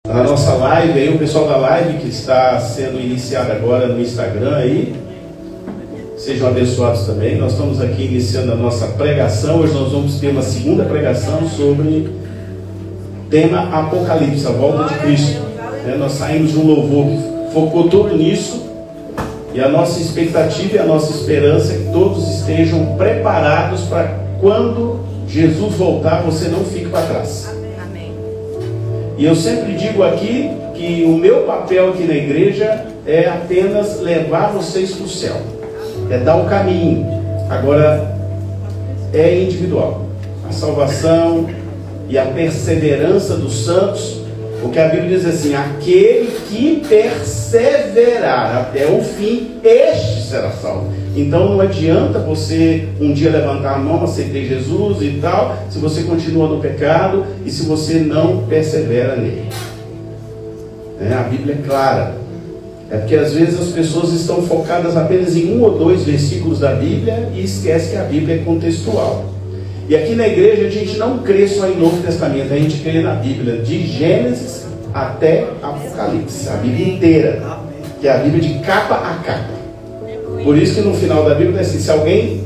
Na nossa live aí, o pessoal da live que está sendo iniciada agora no Instagram aí, sejam abençoados também. Nós estamos aqui iniciando a nossa pregação. Hoje nós vamos ter uma segunda pregação sobre tema Apocalipse, a volta de Cristo. Nós saímos de um louvor que focou tudo nisso, e a nossa expectativa e a nossa esperança é que todos estejam preparados para quando Jesus voltar, você não fique para trás. Amém. E eu sempre digo aqui que o meu papel aqui na igreja é apenas levar vocês para o céu, é dar o caminho. Agora é individual. A salvação e a perseverança dos santos, porque a Bíblia diz assim: aquele que perseverar até o fim, este será salvo. Então não adianta você um dia levantar a mão, aceitar Jesus e tal, se você continua no pecado e se você não persevera nele. A Bíblia é clara. É porque às vezes as pessoas estão focadas apenas em um ou dois versículos da Bíblia e esquecem que a Bíblia é contextual. E aqui na igreja a gente não crê só em Novo Testamento, a gente crê na Bíblia, de Gênesis até Apocalipse, a Bíblia inteira, que é a Bíblia de capa a capa. Por isso que no final da Bíblia é assim: se alguém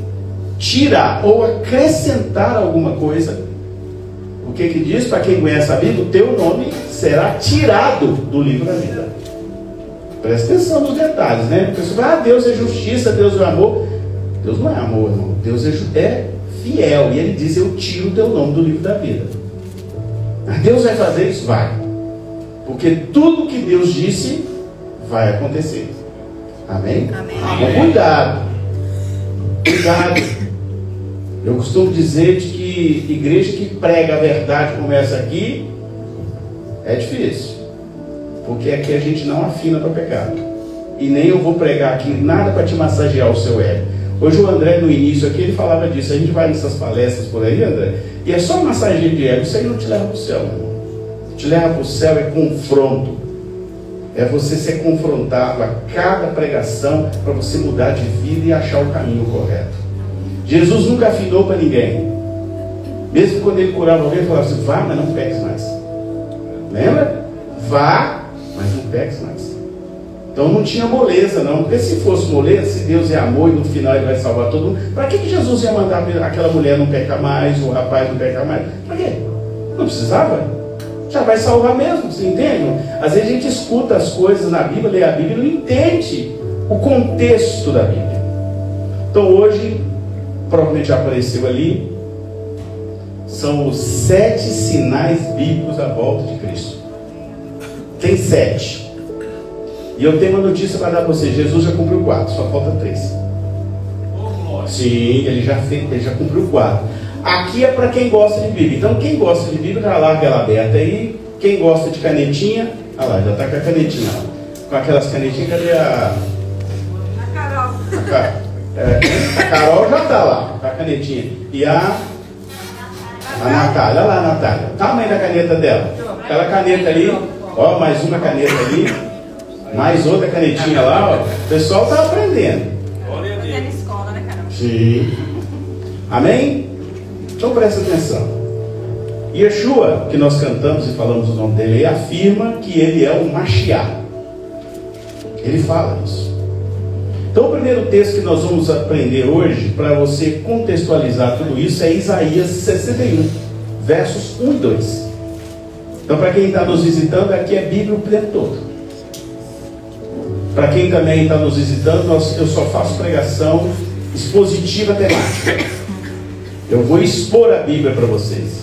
tirar ou acrescentar alguma coisa, o que diz? Para quem conhece a Bíblia, o teu nome será tirado do livro da vida. Presta atenção nos detalhes, né? A pessoa fala: Deus é justiça, Deus é amor. Deus não é amor, irmão. Deus é fiel, e ele diz: eu tiro o teu nome do livro da vida. Deus vai fazer isso? Vai, porque tudo que Deus disse vai acontecer. Amém? Amém. Então, cuidado. Eu costumo dizer de que igreja que prega a verdade como essa aqui é difícil, porque aqui a gente não afina para pecado, e nem eu vou pregar aqui nada para te massagear o seu ego. Hoje o André, no início aqui, ele falava disso. A gente vai nessas palestras por aí, André, e é só massagem de ego. Isso aí não te leva para o céu, meu irmão. Te leva para o céu é confronto. É você ser confrontado a cada pregação para você mudar de vida e achar o caminho correto. Jesus nunca afinou para ninguém. Mesmo quando ele curava alguém, ele falava assim: vá, mas não peques mais. Lembra? Vá, mas não peques mais. Então não tinha moleza não, porque se fosse moleza, se Deus é amor e no final ele vai salvar todo mundo, para que Jesus ia mandar aquela mulher não pecar mais, o rapaz não pecar mais? Para quê? Não precisava. Já vai salvar mesmo, você entende? Às vezes a gente escuta as coisas na Bíblia, lê a Bíblia e não entende o contexto da Bíblia. Então hoje, provavelmente já apareceu ali, são os 7 sinais bíblicos da volta de Cristo. Tem 7. E eu tenho uma notícia para dar para você: Jesus já cumpriu 4, só falta 3. Sim, ele já cumpriu 4. Aqui é para quem gosta de Bíblia. Então quem gosta de Bíblia já larga ela aberta aí. Quem gosta de canetinha, olha lá, já está com a canetinha lá. Com aquelas canetinhas, cadê a Carol? A Carol já está lá, com a canetinha. E a Natália, olha lá a Natália. O tamanho da caneta dela. Aquela caneta ali, ó, mais uma caneta ali. Mais outra canetinha lá, ó. O pessoal está aprendendo. Você é na escola, né, Carol? Sim. Amém? Então presta atenção. Yeshua, que nós cantamos e falamos o nome dele, ele afirma que ele é o Mashiach. Ele fala isso. Então o primeiro texto que nós vamos aprender hoje, para você contextualizar tudo isso, é Isaías 61, versos 1 e 2. Então para quem está nos visitando, aqui é Bíblia o tempo todo. Para quem também está nos visitando, eu só faço pregação expositiva temática. Eu vou expor a Bíblia para vocês,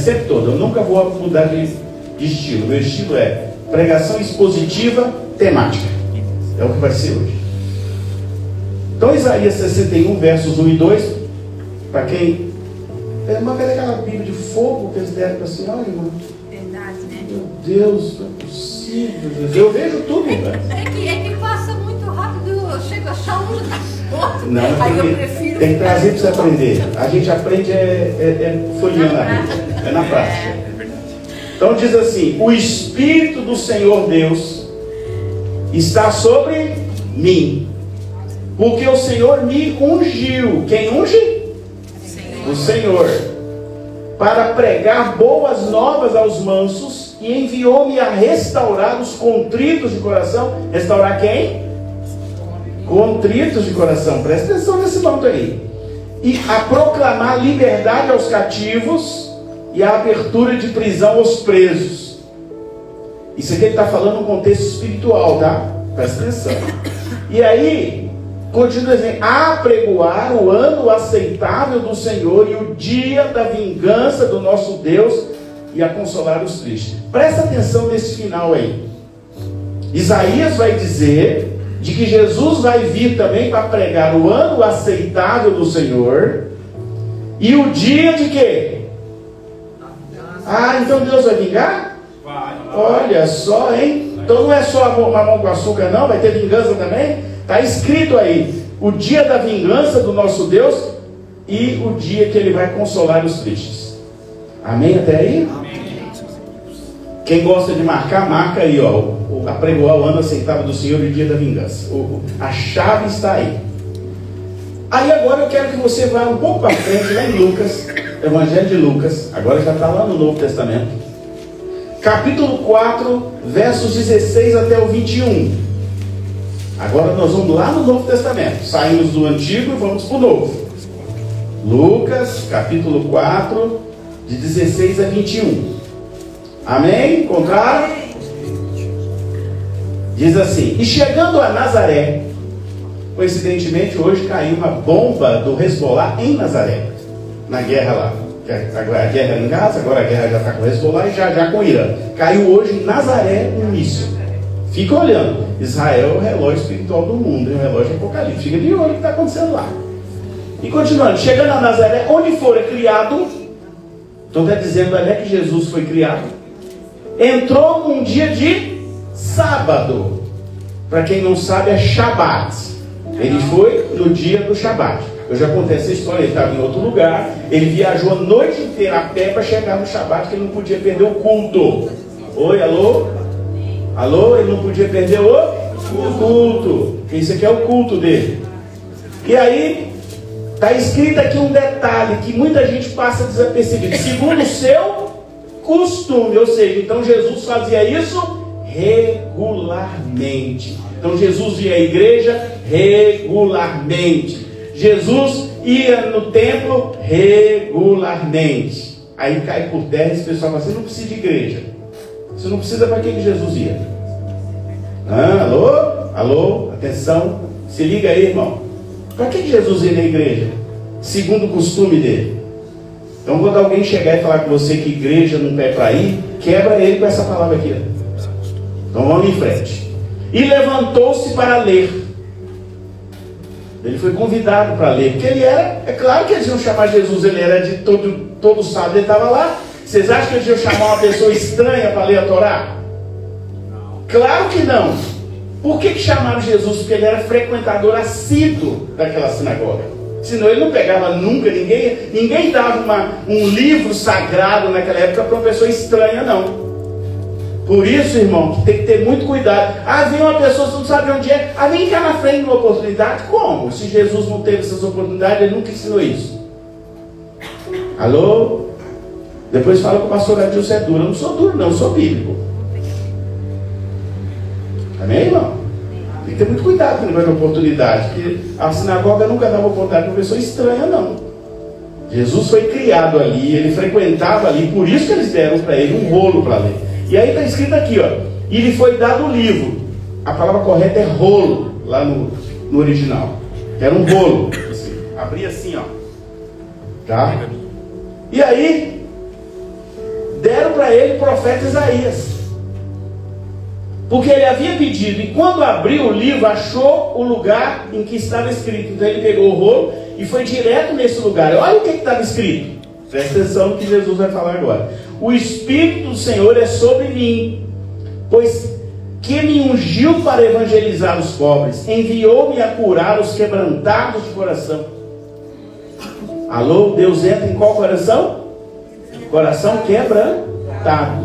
sempre todo. Eu nunca vou mudar de estilo. Meu estilo é pregação expositiva temática. É o que vai ser hoje. Então Isaías 61, versos 1 e 2. Para quem... Mas cadê aquela Bíblia de fogo que eles deram para a senhora, irmão? Verdade, né? Meu Deus, não é possível. Eu vejo tudo, velho. É que passa muito rápido. Chega a achar um da outra. Não, Aí eu prefiro... tem que trazer para você aprender. A gente aprende folheando a Bíblia. É na prática. Então diz assim: o Espírito do Senhor Deus está sobre mim, porque o Senhor me ungiu. Quem unge? O Senhor. Para pregar boas novas aos mansos, e enviou-me a restaurar os contritos de coração. Restaurar quem? Contritos de coração. Presta atenção nesse ponto aí. E a proclamar liberdade aos cativos e a abertura de prisão aos presos. Isso aqui ele está falando no contexto espiritual, tá? Presta atenção. E aí, continua dizendo: apregoar o ano aceitável do Senhor e o dia da vingança do nosso Deus e a consolar os tristes. Presta atenção nesse final aí. Isaías vai dizer de que Jesus vai vir também para pregar o ano aceitável do Senhor e o dia de quê? Ah, então Deus vai vingar? Vai. Olha só, hein? Então não é só mamão com açúcar não, vai ter vingança também? Está escrito aí, o dia da vingança do nosso Deus e o dia que Ele vai consolar os tristes. Amém até aí? Amém. Quem gosta de marcar, marca aí, ó. Apregoar o ano aceitável do Senhor e o dia da vingança. A chave está aí. Aí agora eu quero que você vá um pouco para frente, lá em Lucas, Evangelho de Lucas, agora já está lá no Novo Testamento. Capítulo 4, versos 16 até o 21. Agora nós vamos lá no Novo Testamento. Saímos do Antigo e vamos para o Novo. Lucas, capítulo 4, de 16 a 21. Amém? Encontraram? Diz assim: e chegando a Nazaré, coincidentemente hoje caiu uma bomba do Hezbollah em Nazaré, na guerra lá. A guerra era em Gaza, agora a guerra já está com o Hezbollah e já com o Irã. Caiu hoje em Nazaré um míssil. Fica olhando. Israel é o relógio espiritual do mundo, é o relógio apocalipse. Fica de olho o que está acontecendo lá. E continuando, chegando a Nazaré, onde fora criado, então está dizendo onde é que Jesus foi criado, entrou num dia de sábado. Para quem não sabe, é Shabat. Ele foi no dia do Shabat. Eu já contei essa história. Ele estava em outro lugar, ele viajou a noite inteira a pé para chegar no Shabat, que ele não podia perder o culto. Oi, alô? Alô? Ele não podia perder o culto. Isso aqui é o culto dele. E aí está escrito aqui um detalhe que muita gente passa desapercebido. Segundo o seu costume, ou seja, então Jesus fazia isso regularmente. Então Jesus ia à igreja regularmente. Jesus ia no templo regularmente. Aí cai por terra esse pessoal fala assim: não precisa de igreja. Você não precisa, para que Jesus ia? Alô? Alô? Atenção. Se liga aí, irmão. Para que Jesus ia na igreja? Segundo o costume dele. Então quando alguém chegar e falar com você que igreja não é para ir, quebra ele com essa palavra aqui. Então vamos em frente. E levantou-se para ler. Ele foi convidado para ler, porque ele era, é claro que eles iam chamar Jesus, ele era de todo sábado, ele estava lá. Vocês acham que eles iam chamar uma pessoa estranha para ler a Torá? Não. Claro que não. Por que chamaram Jesus? Porque ele era frequentador assíduo daquela sinagoga. Senão ele não pegava nunca, ninguém dava um livro sagrado naquela época para uma pessoa estranha, não. Por isso, irmão, que tem que ter muito cuidado. Ah, vem uma pessoa, você não sabe onde é. Ah, vem cá na frente uma oportunidade. Como? Se Jesus não teve essas oportunidades, ele nunca ensinou isso. Alô? Depois fala que o pastor Adilson é duro. Eu não sou duro, não, eu sou bíblico. Amém, irmão? Tem que ter muito cuidado quando vai ter oportunidade. Porque a sinagoga nunca dá uma oportunidade para uma pessoa estranha, não. Jesus foi criado ali, ele frequentava ali, por isso que eles deram para ele um rolo para ler. E aí está escrito aqui, ó, e lhe foi dado o livro. A palavra correta é rolo, lá no original. Era um rolo, assim, abria assim, ó. Tá? E aí, deram para ele o profeta Isaías. Porque ele havia pedido, e quando abriu o livro, achou o lugar em que estava escrito. Então ele pegou o rolo e foi direto nesse lugar. Olha o que estava escrito. Presta atenção no que Jesus vai falar agora. O Espírito do Senhor é sobre mim, pois que me ungiu para evangelizar os pobres, enviou-me a curar os quebrantados de coração. Alô, Deus entra em qual coração? Coração quebrantado.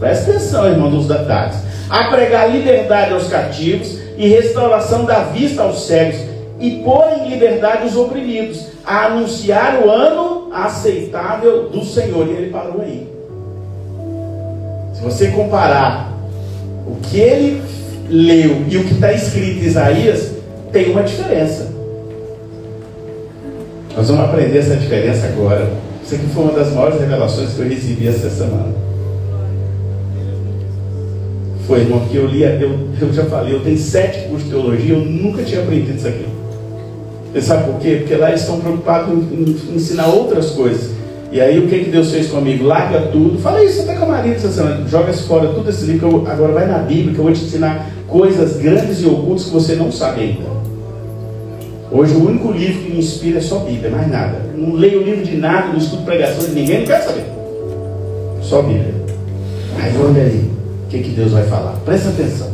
Presta atenção, irmão dos detalhes. A pregar liberdade aos cativos e restauração da vista aos cegos, e pôr em liberdade os oprimidos, a anunciar o ano aceitável do Senhor. E ele parou aí. Se você comparar o que ele leu e o que está escrito em Isaías, tem uma diferença. Nós vamos aprender essa diferença agora. Isso aqui foi uma das maiores revelações que eu recebi essa semana. Foi, irmão, que eu li, eu já falei, eu tenho 7 cursos de teologia, eu nunca tinha aprendido isso aqui. Você sabe por quê? Porque lá eles estão preocupados em ensinar outras coisas. E aí o que Deus fez comigo? Larga tudo. Falei isso até com a Maria essa semana. Joga fora tudo esse livro, agora vai na Bíblia, que eu vou te ensinar coisas grandes e ocultas que você não sabe ainda. Hoje o único livro que me inspira é só Bíblia, mais nada. Não leio livro de nada, não estudo pregação de ninguém, não quero saber. Só Bíblia. Mas olha aí, o que Deus vai falar? Presta atenção.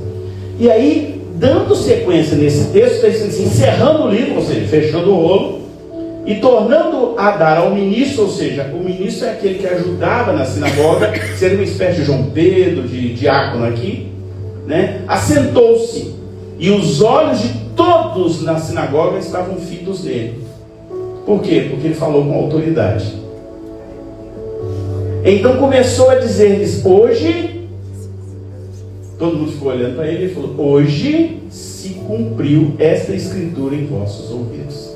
E aí, dando sequência nesse texto, está assim, encerrando o livro, ou seja, fechando o rolo, e tornando a dar ao ministro, ou seja, o ministro é aquele que ajudava na sinagoga, seria uma espécie de João Pedro, de diácono aqui, né? Assentou-se, e os olhos de todos na sinagoga estavam fitos nele. Por quê? Porque ele falou com autoridade. Então começou a dizer-lhes, hoje, todo mundo ficou olhando para ele e falou, hoje se cumpriu esta escritura em vossos ouvidos.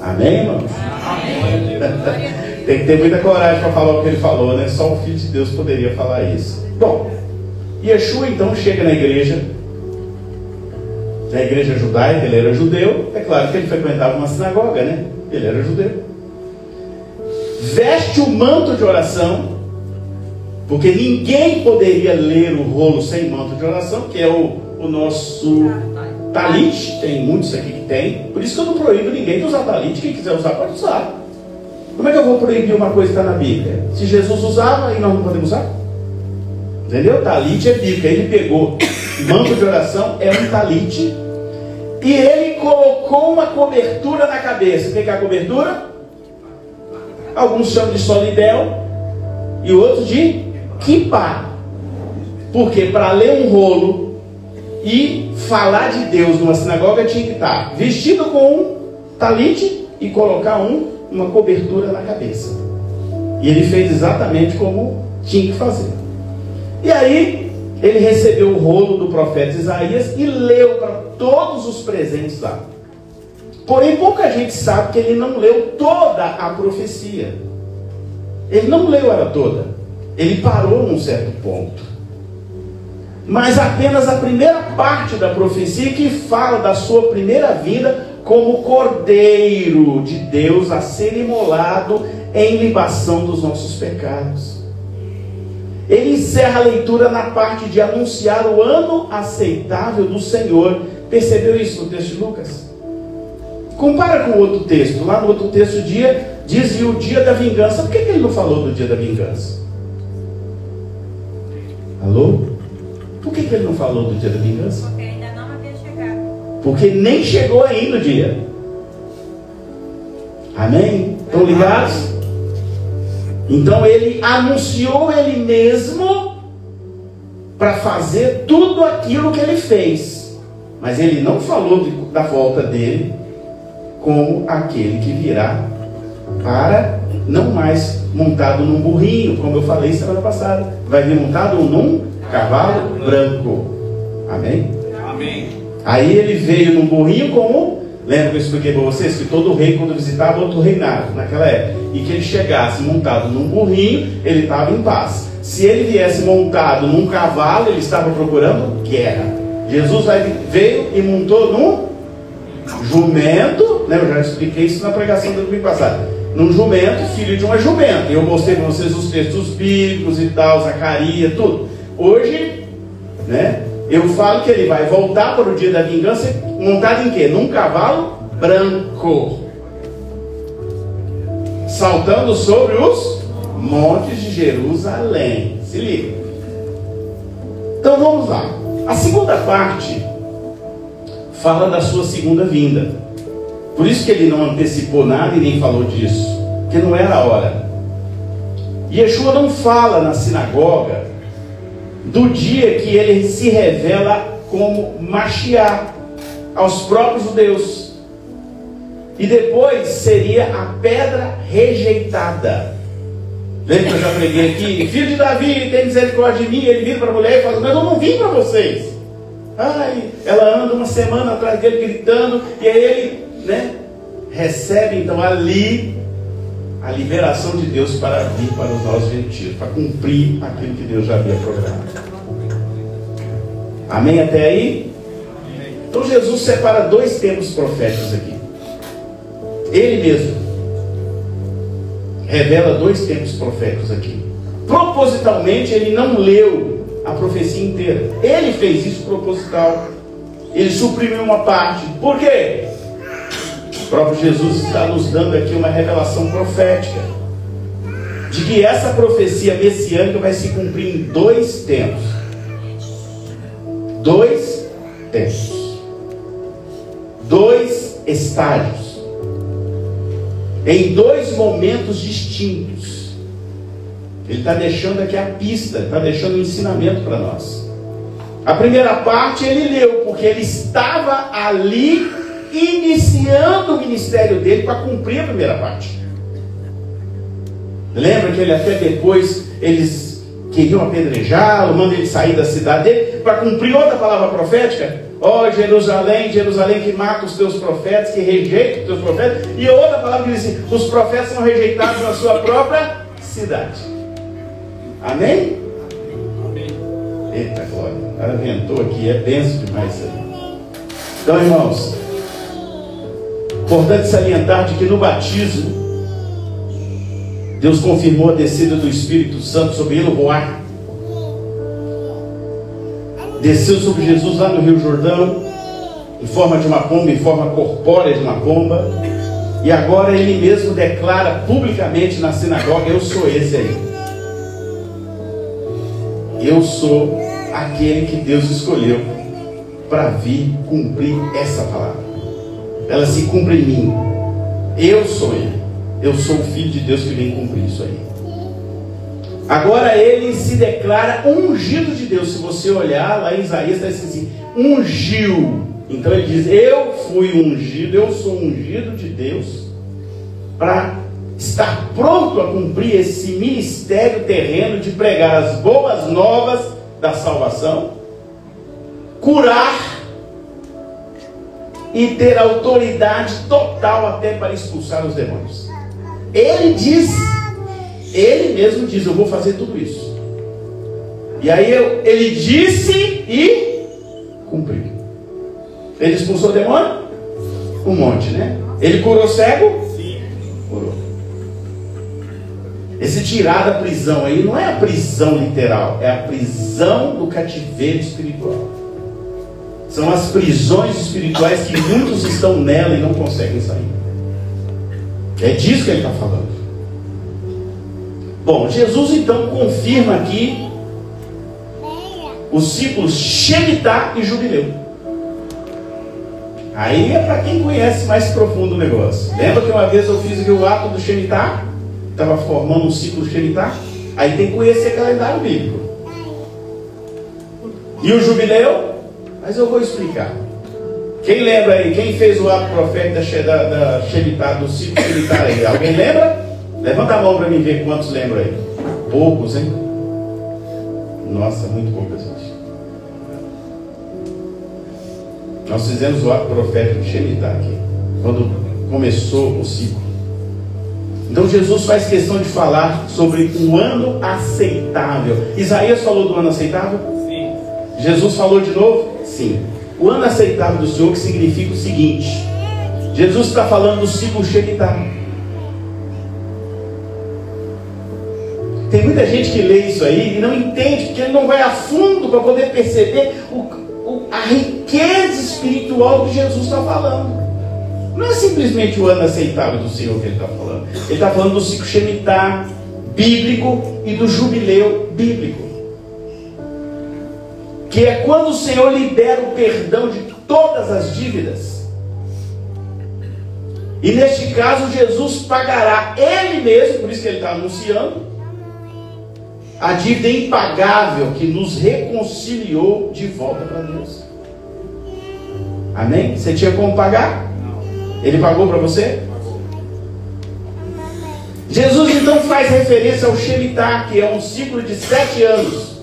Amém, irmãos? Amém. Tem que ter muita coragem para falar o que ele falou, né? Só o Filho de Deus poderia falar isso. Bom, Yeshua então chega na igreja judaica, ele era judeu, é claro que ele frequentava uma sinagoga, né? Ele era judeu. Veste o manto de oração, porque ninguém poderia ler o rolo sem manto de oração, que é o nosso talit. Tem muitos aqui que tem, por isso que eu não proíbo ninguém de usar talit. Quem quiser usar, pode usar. Como é que eu vou proibir uma coisa que está na Bíblia? Se Jesus usava, e nós não podemos usar? Entendeu? Talit é bíblico. Ele pegou manto de oração, é um talit, e ele colocou uma cobertura na cabeça. O que é a cobertura? Alguns chamam de solidel e outros de kippah. Porque para ler um rolo e falar de Deus numa sinagoga tinha que estar vestido com um talit e colocar uma cobertura na cabeça. E ele fez exatamente como tinha que fazer. E aí ele recebeu o rolo do profeta Isaías e leu para todos os presentes lá. Porém, pouca gente sabe que ele não leu toda a profecia. Ele não leu ela toda. Ele parou num certo ponto. Mas apenas a primeira parte da profecia, que fala da sua primeira vinda como Cordeiro de Deus a ser imolado em libação dos nossos pecados. Ele encerra a leitura na parte de anunciar o ano aceitável do Senhor. Percebeu isso no texto de Lucas? Compara com o outro texto. Lá no outro texto dizia o dia da vingança. Por que ele não falou do dia da vingança? Alô? Por que ele não falou do dia da vingança? Porque ainda não havia chegado. Porque nem chegou ainda o dia. Amém? Estão ligados? Então ele anunciou ele mesmo para fazer tudo aquilo que ele fez. Mas ele não falou da volta dele como aquele que virá para, não mais montado num burrinho, como eu falei semana passada. Vai vir montado num cavalo branco. Amém? Amém. Aí ele veio num burrinho como... Lembra que eu expliquei para vocês que todo rei, quando visitava outro reinado naquela época, e que ele chegasse montado num burrinho, ele estava em paz. Se ele viesse montado num cavalo, ele estava procurando guerra. Jesus veio e montou num jumento. Lembra? Eu já expliquei isso na pregação do domingo passado. Num jumento, filho de uma jumenta. E eu mostrei para vocês os textos bíblicos e tal, Zacarias, tudo. Hoje, né? Eu falo que ele vai voltar para o dia da vingança montado em quê? Num cavalo branco, saltando sobre os montes de Jerusalém. Se liga. Então vamos lá. A segunda parte fala da sua segunda vinda. Por isso que ele não antecipou nada e nem falou disso, porque não era a hora. Yeshua não fala na sinagoga do dia que ele se revela como Mashiach aos próprios judeus, e depois seria a pedra rejeitada. Lembra que eu já preguei aqui? Filho de Davi, tem misericórdia de mim. Ele vira para a mulher e fala: mas eu não vim para vocês. Ai, ela anda uma semana atrás dele gritando. E aí ele, né, recebe então ali a liberação de Deus para vir para os nossos gentios, para cumprir aquilo que Deus já havia programado. Amém até aí? Então Jesus separa dois tempos proféticos aqui. Ele mesmo revela dois tempos proféticos aqui. Propositalmente ele não leu a profecia inteira. Ele fez isso proposital. Ele suprimiu uma parte. Por quê? O próprio Jesus está nos dando aqui uma revelação profética de que essa profecia messiânica vai se cumprir em dois tempos. Dois tempos. Dois estágios. Em dois momentos distintos. Ele está deixando aqui a pista, está deixando o ensinamento para nós. A primeira parte ele leu, porque ele estava ali iniciando o ministério dele para cumprir a primeira parte. Lembra que ele até depois, eles queriam apedrejá-lo, mandam ele sair da cidade dele, para cumprir outra palavra profética? Ó Jerusalém, Jerusalém, que mata os teus profetas, que rejeita os teus profetas. E outra palavra que diz assim: os profetas são rejeitados na sua própria cidade. Amém? Amém. Eita glória, o cara inventou aqui, é benção demais isso aí. Então, irmãos, importante salientar de que no batismo Deus confirmou a descida do Espírito Santo sobre Eloboá. Desceu sobre Jesus lá no Rio Jordão, em forma de uma pomba, em forma corpórea de uma pomba. E agora ele mesmo declara publicamente na sinagoga: eu sou esse aí. Eu sou aquele que Deus escolheu para vir cumprir essa palavra. Ela se cumpre em mim. Eu sou ele. Eu sou o Filho de Deus que vem cumprir isso aí. Agora ele se declara ungido de Deus. Se você olhar lá em Isaías, está assim: ungiu. Então ele diz: eu fui ungido, eu sou ungido de Deus para estar pronto a cumprir esse ministério terreno de pregar as boas novas da salvação, curar e ter autoridade total até para expulsar os demônios. Ele diz, ele mesmo diz: eu vou fazer tudo isso. E aí ele disse e cumpriu. Ele expulsou o demônio? Um monte, né? Ele curou cego? Sim. Curou. Esse tirar da prisão aí não é a prisão literal, é a prisão do cativeiro espiritual. São as prisões espirituais que muitos estão nela e não conseguem sair. É disso que ele está falando. Bom, Jesus então confirma aqui os ciclos Shemitah e Jubileu. Aí é para quem conhece mais profundo o negócio. Lembra que uma vez eu fiz aqui o ato do Shemitah? Estava formando um ciclo Shemitah. Aí tem que conhecer calendário bíblico. E o Jubileu? Mas eu vou explicar. Quem lembra aí? Quem fez o ato profético da Shemitah, do ciclo Shemitah aí? Alguém lembra? Levanta a mão para mim ver quantos lembram aí. Poucos, hein? Nossa, muito pouca gente. Nós fizemos o ato profético de Shemitah aqui, quando começou o ciclo. Então Jesus faz questão de falar sobre o ano aceitável. Isaías falou do ano aceitável? Sim. Jesus falou de novo? Sim. O ano aceitável do Senhor, que significa o seguinte: Jesus está falando do ciclo Shemitah. Tem muita gente que lê isso aí e não entende, porque ele não vai a fundo para poder perceber a riqueza espiritual que Jesus está falando. Não é simplesmente o ano aceitável do Senhor que ele está falando. Ele está falando do ciclo Shemitah bíblico e do jubileu bíblico, que é quando o Senhor libera o perdão de todas as dívidas. E neste caso Jesus pagará Ele mesmo, por isso que Ele está anunciando, a dívida impagável que nos reconciliou de volta para Deus. Amém? Você tinha como pagar? Ele pagou para você? Jesus então faz referência ao Shemitah, que é um ciclo de 7 anos,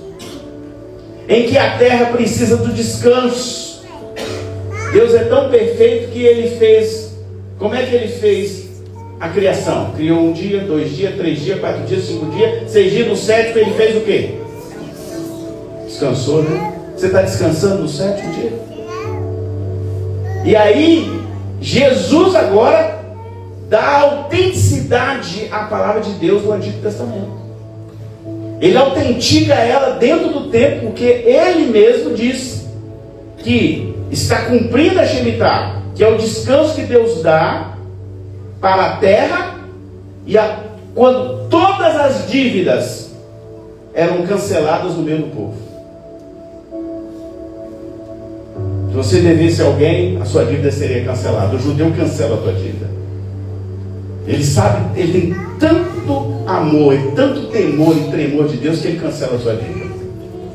em que a terra precisa do descanso. Deus é tão perfeito que Ele fez, como é que Ele fez a criação? Criou 1 dia, 2 dias, 3 dias, 4 dias, 5 dias, 6 dias, no 7º Ele fez o quê? Descansou, né? Você está descansando no 7º dia? E aí, Jesus agora dá autenticidade à palavra de Deus do Antigo Testamento. Ele autentica ela dentro do tempo, porque Ele mesmo diz que está cumprindo a Shemitah, que é o descanso que Deus dá para a terra, e quando todas as dívidas eram canceladas no meio do povo. Se você devesse a alguém, a sua dívida seria cancelada. O judeu cancela a tua dívida. Ele sabe, ele tem tanto amor e tanto temor e tremor de Deus, que ele cancela a sua dívida.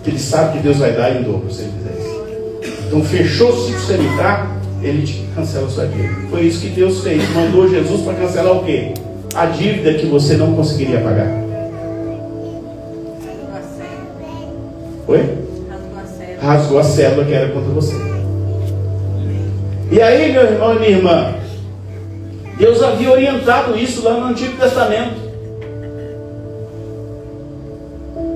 Que ele sabe que Deus vai dar em dobro, se ele fizer isso. Então fechou o ciclo sanitário, ele te cancela a sua dívida. Foi isso que Deus fez. Mandou Jesus para cancelar o quê? A dívida que você não conseguiria pagar. Oi? Rasgou a célula que era contra você. E aí, meu irmão e minha irmã, Deus havia orientado isso lá no Antigo Testamento.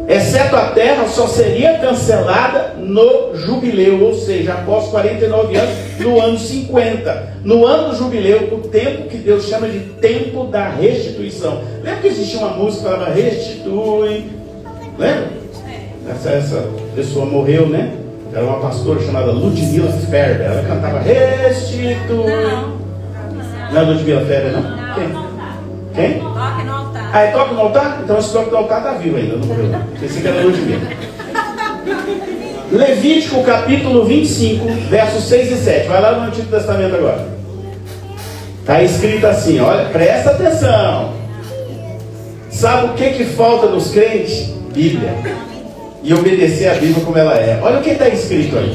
Exceto a terra, só seria cancelada no jubileu, ou seja, após 49 anos, no ano 50. No ano do jubileu, o tempo que Deus chama de tempo da restituição. Lembra que existia uma música que falava restitui? Lembra? Essa pessoa morreu, né? Era uma pastora chamada Ludmila Ferber. Ela cantava restitui. Não é Ludmila Ferber, não? Quem? Toque no altar. Ah, é toque no altar? Então esse toque no altar está vivo ainda, não morreu. Pensei que era Ludmila. Levítico capítulo 25, versos 6 e 7. Vai lá no Antigo Testamento agora. Está escrito assim, olha, presta atenção. Sabe o que falta nos crentes? Bíblia. E obedecer a Bíblia como ela é. Olha o que está escrito aí.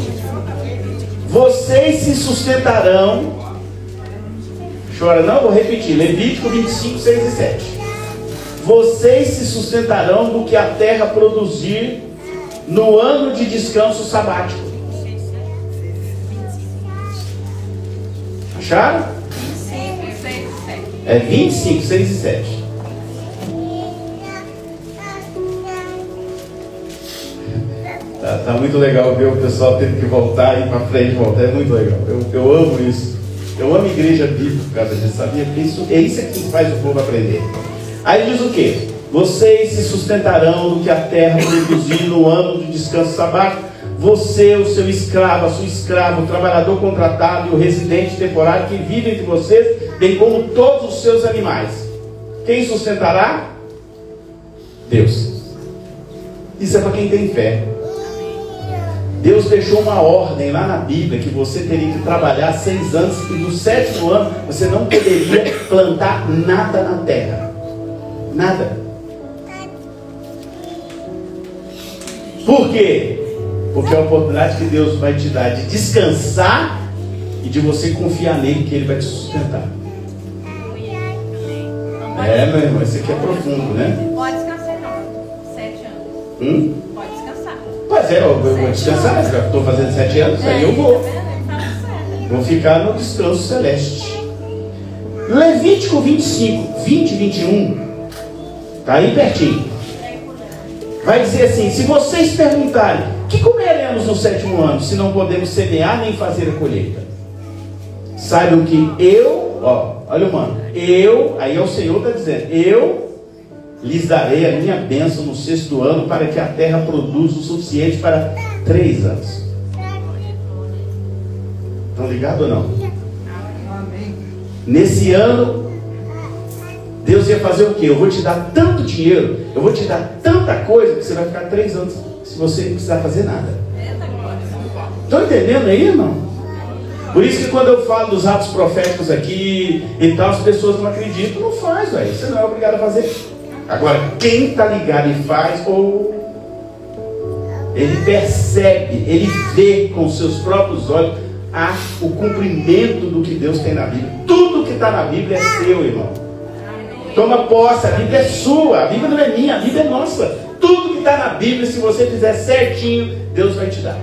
Vocês se sustentarão. Chora não, vou repetir. Levítico 25, 6 e 7. Vocês se sustentarão do que a terra produzir no ano de descanso sabático. Acharam? É 25, 6 e 7. Tá muito legal ver o pessoal tendo que voltar e ir para frente e voltar. É muito legal. Eu amo isso. Eu amo a igreja bíblica por causa disso, sabia? Porque é isso que faz o povo aprender. Aí diz o quê? Vocês se sustentarão do que a terra produzir no ano de descanso sabático. Você, o seu escravo, a sua escrava, o trabalhador contratado e o residente temporário que vive entre vocês, bem como todos os seus animais. Quem sustentará? Deus. Isso é para quem tem fé. Deus deixou uma ordem lá na Bíblia que você teria que trabalhar 6 anos e no 7º ano você não poderia plantar nada na terra. Nada. Por quê? Porque é a oportunidade que Deus vai te dar de descansar e de você confiar nele que ele vai te sustentar. É, meu irmão, isso aqui é profundo, né? Pode descansar não. 7 anos. Pode descansar. Pois é, eu vou descansar, já estou fazendo 7 anos, aí eu vou. Vou ficar no descanso celeste. Levítico 25, 20 e 21. Está aí pertinho. Vai dizer assim: se vocês perguntarem, que comeremos no 7º ano, se não podemos semear nem fazer a colheita? Saibam que olha o mano, aí é o Senhor está dizendo, eu lhes darei a minha bênção no 6º ano, para que a terra produza o suficiente para 3 anos. Estão ligados ou não? Nesse ano, Deus ia fazer o quê? Eu vou te dar tanto dinheiro, eu vou te dar tanta coisa, que você vai ficar 3 anos se você não precisar fazer nada. Estão entendendo aí, irmão? Por isso que quando eu falo dos atos proféticos aqui e tal, as pessoas não acreditam. Não faz, velho. Você não é obrigado a fazer. Agora, quem está ligado e faz, ele percebe, ele vê com seus próprios olhos o cumprimento do que Deus tem na Bíblia. Tudo que está na Bíblia é seu, irmão. Toma posse, a Bíblia é sua, a Bíblia não é minha, a Bíblia é nossa. Tudo que está na Bíblia, se você fizer certinho, Deus vai te dar.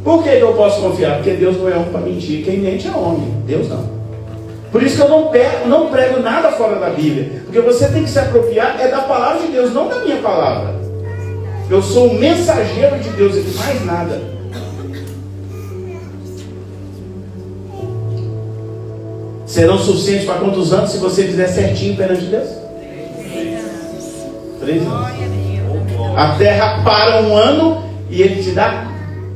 Por que eu posso confiar? Porque Deus não é homem para mentir. Quem mente é homem, Deus não. Por isso que eu não prego nada fora da Bíblia. Porque você tem que se apropriar da palavra de Deus, não da minha palavra. Eu sou o mensageiro de Deus e de mais nada. Serão suficientes para quantos anos se você fizer certinho perante Deus? 3 anos. A terra para um ano e Ele te dá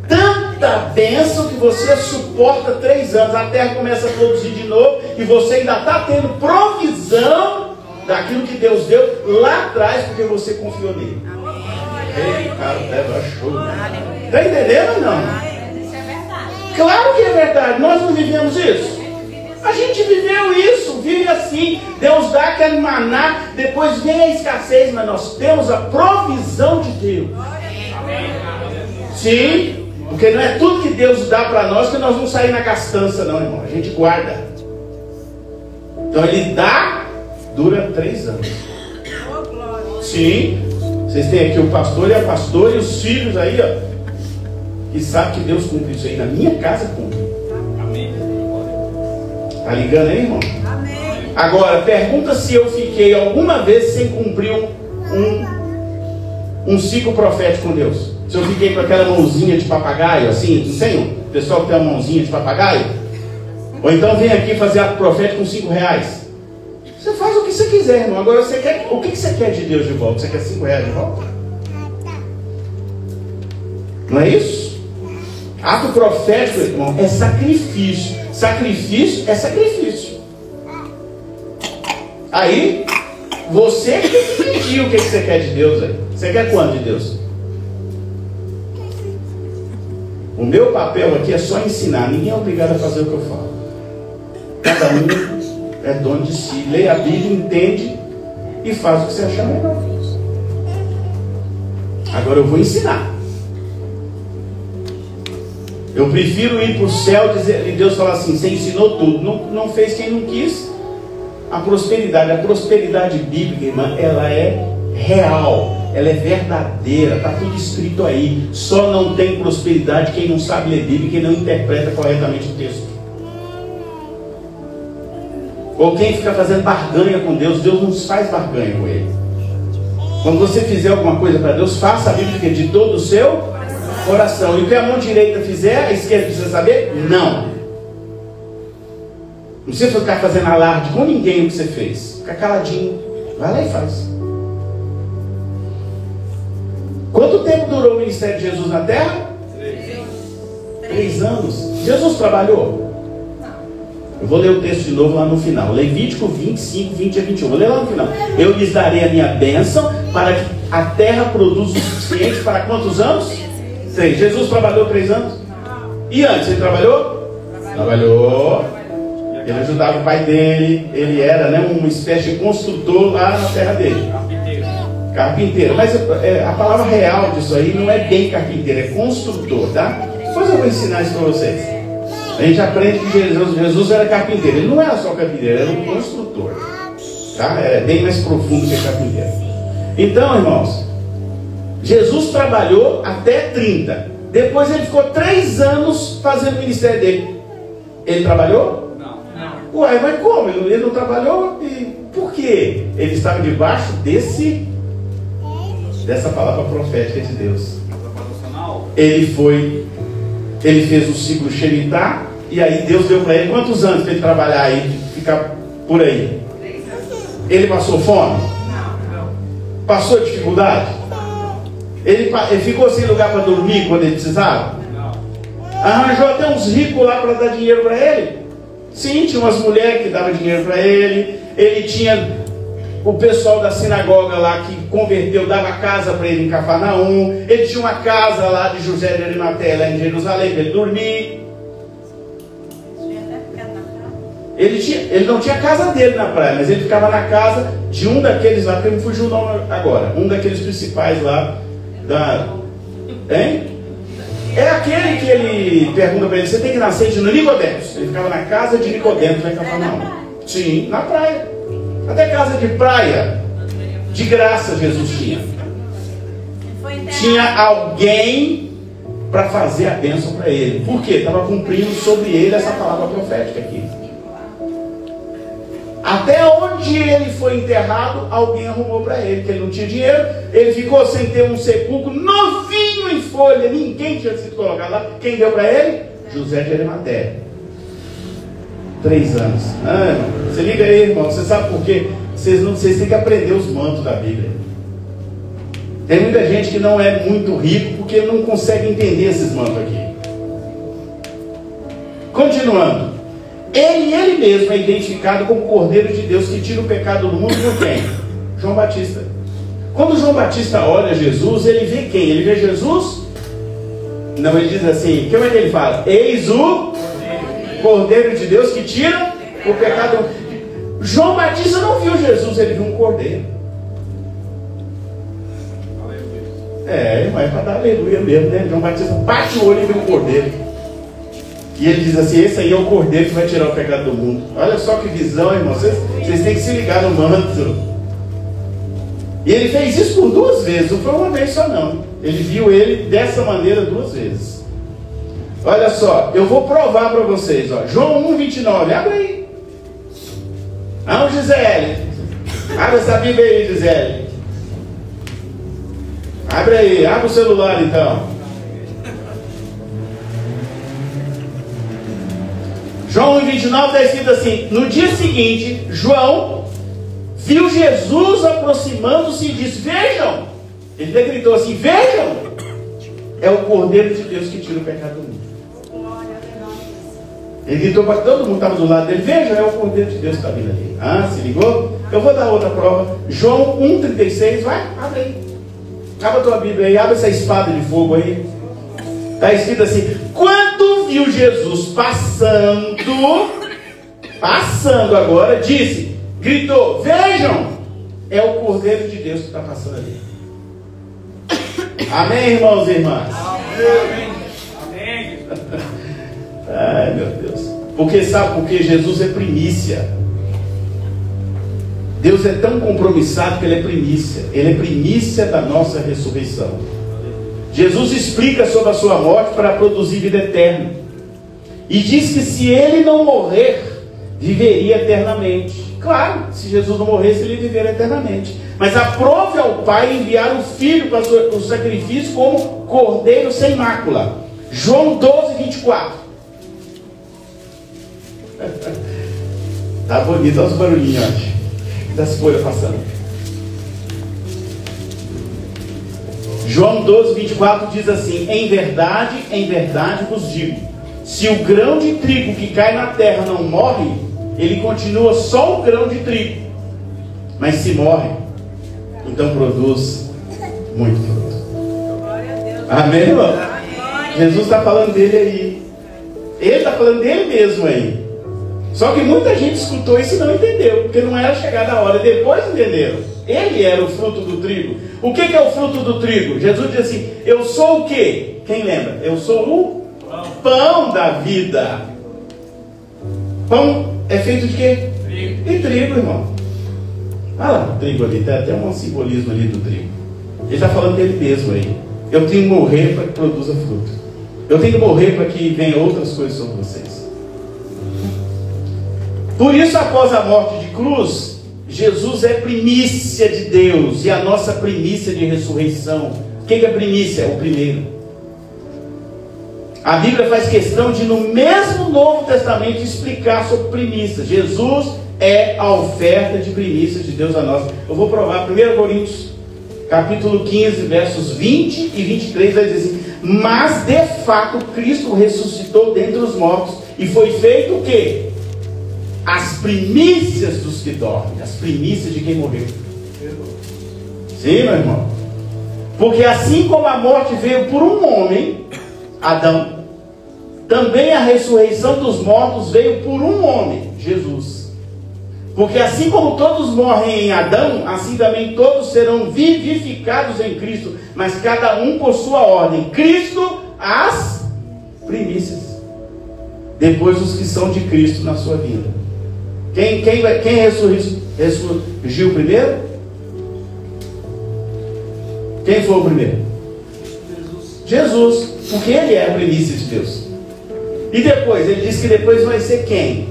tanta bênção que você suporta 3 anos. A terra começa a produzir de novo e você ainda está tendo provisão daquilo que Deus deu lá atrás, porque você confiou nele. Ei, cara, está entendendo ou não? Isso é verdade. Claro que é verdade. Nós não vivemos isso. A gente viveu isso, vive assim. Deus dá aquele maná, depois vem a escassez, mas nós temos a provisão de Deus. Sim, porque não é tudo que Deus dá para nós que nós vamos sair na gastança, não, irmão. A gente guarda. Então Ele dá, dura 3 anos. Sim, vocês têm aqui o pastor e a pastora e os filhos aí, ó, que sabem que Deus cumpre isso aí. Na minha casa cumpre. Tá ligando aí, irmão? Amém. Agora, pergunta se eu fiquei alguma vez sem cumprir um ciclo profético com Deus. Se eu fiquei com aquela mãozinha de papagaio, assim, não sei, o pessoal que tem uma mãozinha de papagaio. Ou então vem aqui fazer ato profético com 5 reais. Você faz o que você quiser, irmão. Agora, o que você quer de Deus de volta? Você quer 5 reais de volta? Não é isso? Ato profético, irmão, é sacrifício. Sacrifício é sacrifício. Aí, você que tem que pedir o que você quer de Deus aí. Você quer quanto de Deus? O meu papel aqui é só ensinar. Ninguém é obrigado a fazer o que eu falo. Cada um é dono de si. Lê a Bíblia, entende e faz o que você achar melhor. Agora eu vou ensinar. Eu prefiro ir para o céu e Deus falar assim: você ensinou tudo, não fez quem não quis. A prosperidade bíblica, irmã, ela é real, ela é verdadeira, está tudo escrito aí. Só não tem prosperidade quem não sabe ler Bíblia, quem não interpreta corretamente o texto, ou quem fica fazendo barganha com Deus. Deus não faz barganha com Ele. Quando você fizer alguma coisa para Deus, faça a Bíblia de todo o seu coração. E o que a mão direita fizer, a esquerda precisa saber? Não. Não precisa ficar fazendo alarde com ninguém o que você fez. Fica caladinho. Vai lá e faz. Quanto tempo durou o ministério de Jesus na terra? 3 anos. Jesus trabalhou? Eu vou ler o texto de novo lá no final. Levítico 25, 20 a 21. Vou ler lá no final. Eu lhes darei a minha bênção para que a terra produza o suficiente para quantos anos? 3. Jesus trabalhou 3 anos? E antes, ele trabalhou? Trabalhou. Ele ajudava o pai dele. Ele era, né, uma espécie de construtor lá na terra dele. Carpinteiro. Mas a palavra real disso aí não é bem carpinteiro, é construtor, tá? Depois eu vou ensinar isso para vocês. A gente aprende que Jesus era carpinteiro. Ele não era só carpinteiro, era um construtor, tá? É bem mais profundo que carpinteiro. Então, irmãos, Jesus trabalhou até 30. Depois ele ficou 3 anos fazendo o ministério dele. Ele trabalhou? Não. Ué, mas como? Ele não trabalhou? E por quê? Ele estava debaixo dessa palavra profética de Deus. Ele fez o ciclo Shemitah, e aí Deus deu para ele quantos anos para ele trabalhar aí, ficar por aí? 3 anos. Ele passou fome? Não. Passou dificuldade? Ele ficou sem lugar para dormir quando ele precisava? Não. Arranjou até uns ricos lá para dar dinheiro para ele? Sim, tinha umas mulheres que davam dinheiro para ele. Ele tinha o pessoal da sinagoga lá que converteu, dava casa para ele em Cafarnaum. Ele tinha uma casa lá de José de Arimateia, lá em Jerusalém, para ele dormir. Ele não tinha casa dele na praia, mas ele ficava na casa de um daqueles lá, porque me fugiu o nome agora, um daqueles principais lá hein? É aquele que ele pergunta para ele: você tem que nascer de Nicodemos. Ele ficava na casa de Nicodemos lá em Cafarnaum. Sim, na praia. Até casa de praia, de graça Jesus tinha. Tinha alguém para fazer a bênção para ele. Por quê? Estava cumprindo sobre ele essa palavra profética aqui. Até onde ele foi enterrado, alguém arrumou para ele, que ele não tinha dinheiro, ele ficou sem ter um sepulcro novinho em folha, ninguém tinha sido colocado lá. Quem deu para ele? José de Arimateia. 3 anos. Irmão, você liga aí, irmão, você sabe por quê? Vocês têm que aprender os mantos da Bíblia. Tem muita gente que não é muito rico porque não consegue entender esses mantos aqui. Continuando. Ele mesmo é identificado como Cordeiro de Deus que tira o pecado do mundo por quem? João Batista. Quando João Batista olha Jesus, ele vê quem? Ele vê Jesus? Não, ele diz assim, como é que ele fala? Eis o Cordeiro de Deus que tira o pecado do mundo. João Batista não viu Jesus, ele viu um cordeiro. Mas é para dar aleluia mesmo, né? João Batista bate o olho e vê um cordeiro. E ele diz assim, esse aí é o cordeiro que vai tirar o pecado do mundo. Olha só que visão, irmão. Vocês têm que se ligar no manto. E ele fez isso por 2 vezes, não foi uma vez só não. Ele viu ele dessa maneira 2 vezes. Olha só, eu vou provar para vocês, ó. João 1,29, abre aí. Gisele. Abre essa Bíblia aí, Gisele. Abre aí, abre o celular então. João 1,29 está escrito assim: no dia seguinte, João viu Jesus aproximando-se e disse: vejam, ele gritou assim: vejam, é o Cordeiro de Deus que tira o pecado do mundo. Ele gritou para todo mundo que estava do lado dele: vejam, é o Cordeiro de Deus que está vindo ali. Se ligou? Eu vou dar outra prova. João 1,36, vai, abre aí. Abre a tua Bíblia aí, abre essa espada de fogo aí. Está escrito assim: quando viu Jesus passando agora, gritou: vejam, é o Cordeiro de Deus que está passando ali. Amém, irmãos e irmãs? Amém. Ai, meu Deus. Porque sabe por quê? Jesus é primícia. Deus é tão compromissado que Ele é primícia. Ele é primícia da nossa ressurreição. Jesus explica sobre a sua morte para produzir vida eterna. E diz que se Ele não morrer, viveria eternamente. Claro, se Jesus não morresse, Ele viveria eternamente. Mas aprove ao Pai enviar o Filho para o sacrifício como Cordeiro sem mácula. João 12:24. Tá bonito, olha os barulhinhos, acho, das folhas passando. João 12:24 diz assim: em verdade vos digo, se o grão de trigo que cai na terra não morre, ele continua só o grão de trigo. Mas se morre, então produz muito fruto. Amém, irmão? Jesus está falando dele aí. Ele está falando dele mesmo aí. Só que muita gente escutou isso e não entendeu, porque não era chegada a hora. Depois entenderam. Ele era o fruto do trigo. O que é o fruto do trigo? Jesus diz assim: eu sou o quê? Quem lembra? Eu sou o pão da vida. Pão é feito de quê? De trigo, irmão. Olha lá o trigo ali, tem até um simbolismo ali do trigo. Ele está falando dele mesmo aí. Eu tenho que morrer para que produza fruto. Eu tenho que morrer para que venham outras coisas sobre vocês. Por isso, após a morte de cruz, Jesus é primícia de Deus e a nossa primícia de ressurreição. O que é primícia? O primeiro. A Bíblia faz questão de, no mesmo Novo Testamento, explicar sobre primícia. Jesus é a oferta de primícia de Deus a nós. Eu vou provar. 1 Coríntios, capítulo 15, versos 20 e 23, vai dizer assim: mas de fato Cristo ressuscitou dentre os mortos e foi feito o quê? As primícias dos que dormem. As primícias de quem morreu. Sim, meu irmão? Porque assim como a morte veio por um homem, Adão, também a ressurreição dos mortos veio por um homem, Jesus. Porque assim como todos morrem em Adão, assim também todos serão vivificados em Cristo, mas cada um por sua ordem. Cristo, as primícias. Depois os que são de Cristo na sua vida. Quem ressurgiu primeiro? Quem foi o primeiro? Jesus, porque ele é a primícia de Deus. E depois, ele disse que depois vai ser quem?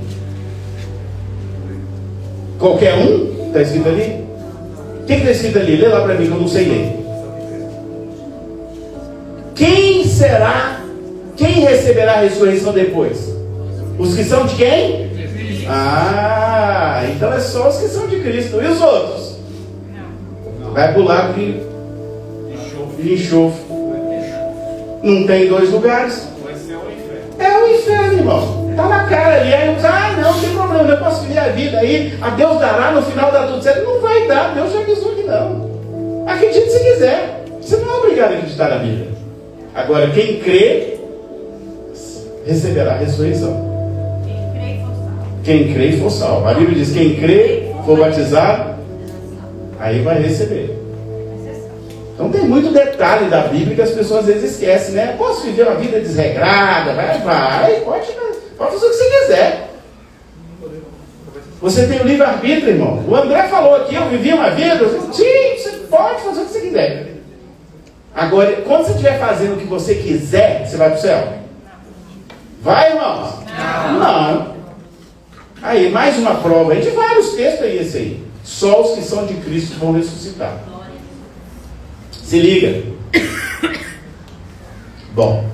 Qualquer um? Está escrito ali? O que está escrito ali? Lê lá para mim que eu não sei ler. Quem será? Quem receberá a ressurreição depois? Os que são de quem? Ah, então é só os que são de Cristo. E os outros? Vai pular de enxofre. Não tem dois lugares. É o inferno, irmão. Está na cara ali. Aí não tem problema, eu posso viver a vida aí. A Deus dará, no final dá tudo certo. Não vai dar, Deus já avisou que não. Acredite se quiser. Você não é obrigado a acreditar na Bíblia. Agora, quem crê, receberá a ressurreição. Quem crê e for salvo. A Bíblia diz: quem crê, for batizado, aí vai receber. Então tem muito detalhe da Bíblia que as pessoas às vezes esquecem, né? Posso viver uma vida desregrada? Pode fazer o que você quiser. Você tem o livre-arbítrio, irmão. O André falou aqui: eu vivi uma vida. Sim, você pode fazer o que você quiser. Agora, quando você estiver fazendo o que você quiser, você vai para o céu? Vai, irmãos? Não. Aí, mais uma prova aí de vários textos aí, esse aí. Só os que são de Cristo vão ressuscitar. Se liga. Bom,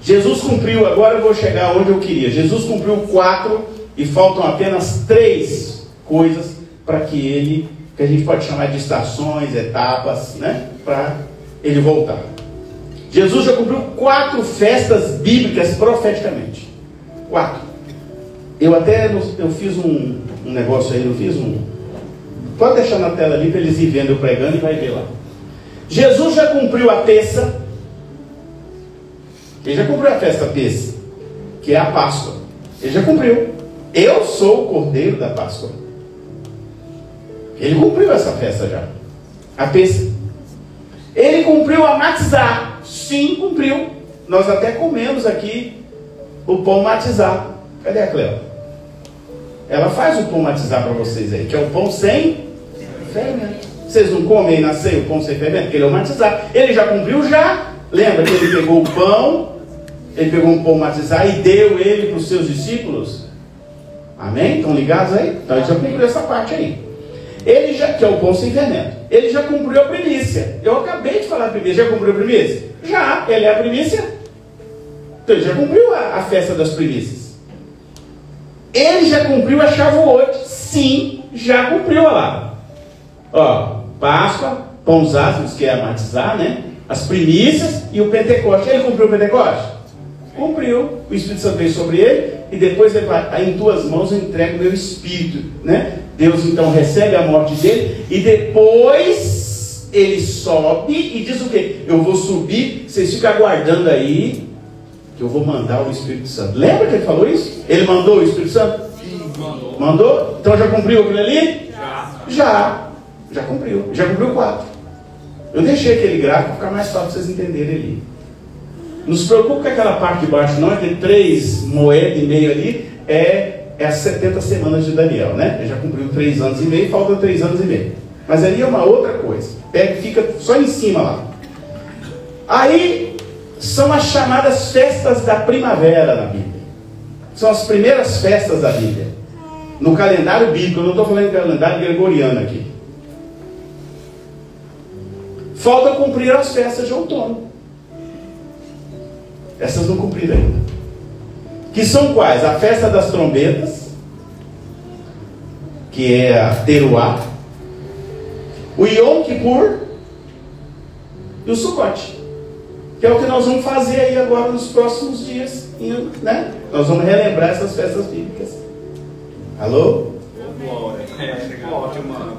Jesus cumpriu, agora eu vou chegar onde eu queria. Jesus cumpriu 4 e faltam apenas 3 coisas para que a gente pode chamar de estações, etapas, né? Para ele voltar. Jesus já cumpriu 4 festas bíblicas profeticamente. 4. Eu fiz um negócio aí, pode deixar na tela ali para eles ir vendo eu pregando e vai ver lá. Jesus já cumpriu a Pessa. Ele já cumpriu a festa Pessa, que é a Páscoa. Ele já cumpriu. Eu sou o Cordeiro da Páscoa. Ele cumpriu essa festa já. A Pessa. Ele cumpriu a Matzah. Sim, cumpriu. Nós até comemos aqui o pão Matzah. Cadê a Cleo? Ela faz o pão Matzah para vocês aí, que é o pão sem fermento. Vocês não comem aí na ceia o pão sem fermento? Porque ele é o Matzah. Ele já cumpriu já. Lembra que ele pegou o pão, ele pegou um pão Matzah e deu ele para os seus discípulos? Amém? Estão ligados aí? Então ele já cumpriu essa parte aí. Ele já, que é o pão sem fermento. Ele já cumpriu a primícia. Eu acabei de falar a primícia. Já cumpriu a primícia? Já. Ele é a primícia. Então ele já cumpriu a festa das primícias. Ele já cumpriu a Shavuot. Sim, já cumpriu lá. Ó, Páscoa, pães ázimos, que é a Matzah, né? As primícias e o Pentecoste. Ele cumpriu o Pentecoste? Cumpriu. O Espírito Santo veio sobre ele e depois ele vai: aí em tuas mãos eu entrego o meu Espírito, né? Deus então recebe a morte dele e depois ele sobe e diz o quê? Eu vou subir, vocês ficam aguardando aí que eu vou mandar o Espírito Santo. Lembra que ele falou isso? Ele mandou o Espírito Santo? Sim, mandou. Mandou? Então já cumpriu aquilo ali? Já cumpriu. Já cumpriu 4. Eu deixei aquele gráfico para ficar mais fácil para vocês entenderem ali. Não se preocupe com aquela parte de baixo não, tem 3 moedas e meio ali, é as 70 semanas de Daniel, né? Ele já cumpriu 3 anos e meio, faltam 3 anos e meio. Mas ali é uma outra coisa. Pega e fica só em cima lá. Aí são as chamadas festas da primavera na Bíblia. São as primeiras festas da Bíblia. No calendário bíblico, eu não estou falando de calendário gregoriano aqui. Falta cumprir as festas de outono. Essas não cumpriram ainda. Que são quais? A festa das trombetas, que é a Teruá, o Yom Kippur e o Sukkot, que é o que nós vamos fazer aí agora nos próximos dias, né? Nós vamos relembrar essas festas bíblicas. Alô?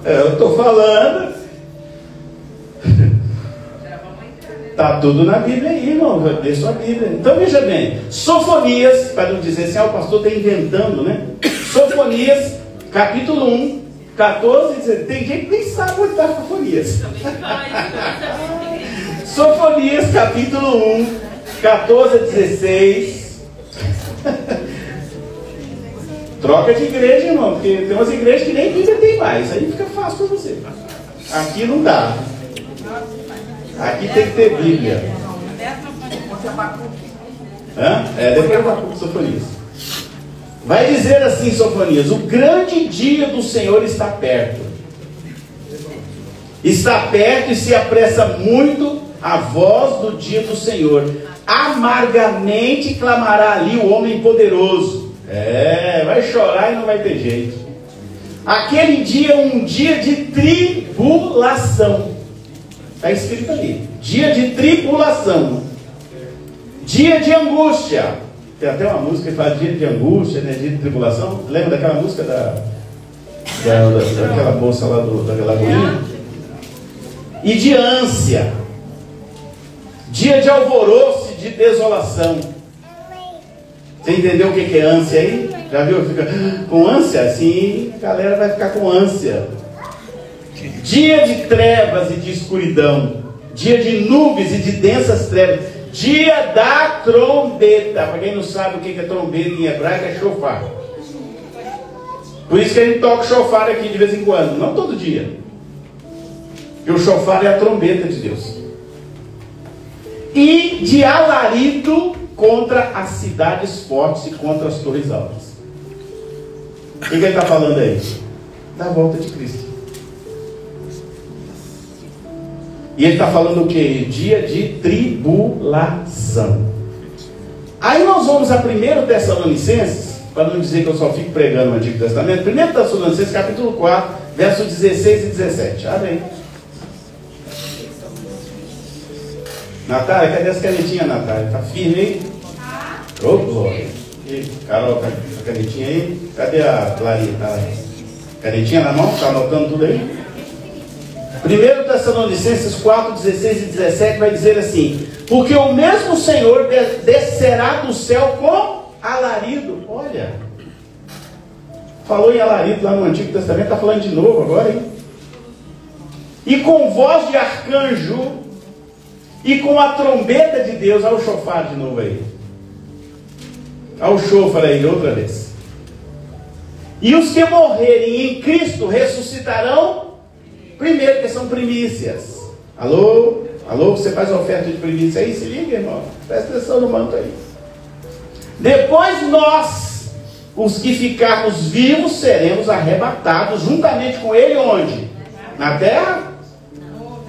Eu estou falando. Está tudo na Bíblia aí, irmão. Lê sua Bíblia. Então veja bem, Sofonias, para não dizer assim, o pastor está inventando, né? Sofonias, capítulo 1, 14 e 16. Tem gente que nem sabe onde está Sofonias. Sofonias, capítulo 1, 14 a 16. Troca de igreja, irmão, porque tem umas igrejas que nem Bíblia tem mais. Aí fica fácil para você. Aqui não dá. Aqui tem que ter Bíblia. Depois do Sofonias. Vai dizer assim, Sofonias: o grande dia do Senhor está perto. Está perto e se apressa muito a voz do dia do Senhor. Amargamente clamará ali o homem poderoso. Vai chorar e não vai ter jeito. Aquele dia é um dia de tribulação. Está escrito ali. Dia de tribulação. Dia de angústia. Tem até uma música que fala dia de angústia, né? Dia de tribulação. Lembra daquela música daquela moça lá da Lagoinha? E de ânsia. Dia de alvoroço e de desolação. Você entendeu o que é ânsia aí? Já viu? Fica com ânsia? Assim, a galera vai ficar com ânsia. Dia de trevas e de escuridão. Dia de nuvens e de densas trevas. Dia da trombeta. Para quem não sabe o que é trombeta em hebraico, é shofar. Por isso que a gente toca shofar aqui de vez em quando. Não todo dia. E o shofar é a trombeta de Deus. E de alarido contra as cidades fortes e contra as torres altas. O que ele está falando aí? Da volta de Cristo. E ele está falando o que? Dia de tribulação. Aí nós vamos a 1 Tessalonicenses, para não dizer que eu só fico pregando o Antigo Testamento. 1 Tessalonicenses capítulo 4, versos 16 e 17. Abre aí. Natália, cadê as canetinhas, Natália? Está firme aí? Ô, glória. Carol, tá a canetinha aí? Cadê a Clarinha? Tá? Canetinha na mão? Está anotando tudo aí? 1 Tessalonicenses 4, 16 e 17 vai dizer assim: porque o mesmo Senhor descerá do céu com alarido. Olha, falou em alarido lá no Antigo Testamento, está falando de novo agora, hein? E com voz de arcanjo, e com a trombeta de Deus. Olha o shofar de novo aí. Olha o shofar aí, outra vez. E os que morrerem em Cristo ressuscitarão primeiro, que são primícias. Alô? Alô? Você faz oferta de primícia aí? Se liga, irmão. Presta atenção no manto aí. Depois nós, os que ficarmos vivos, seremos arrebatados juntamente com ele onde? Na terra?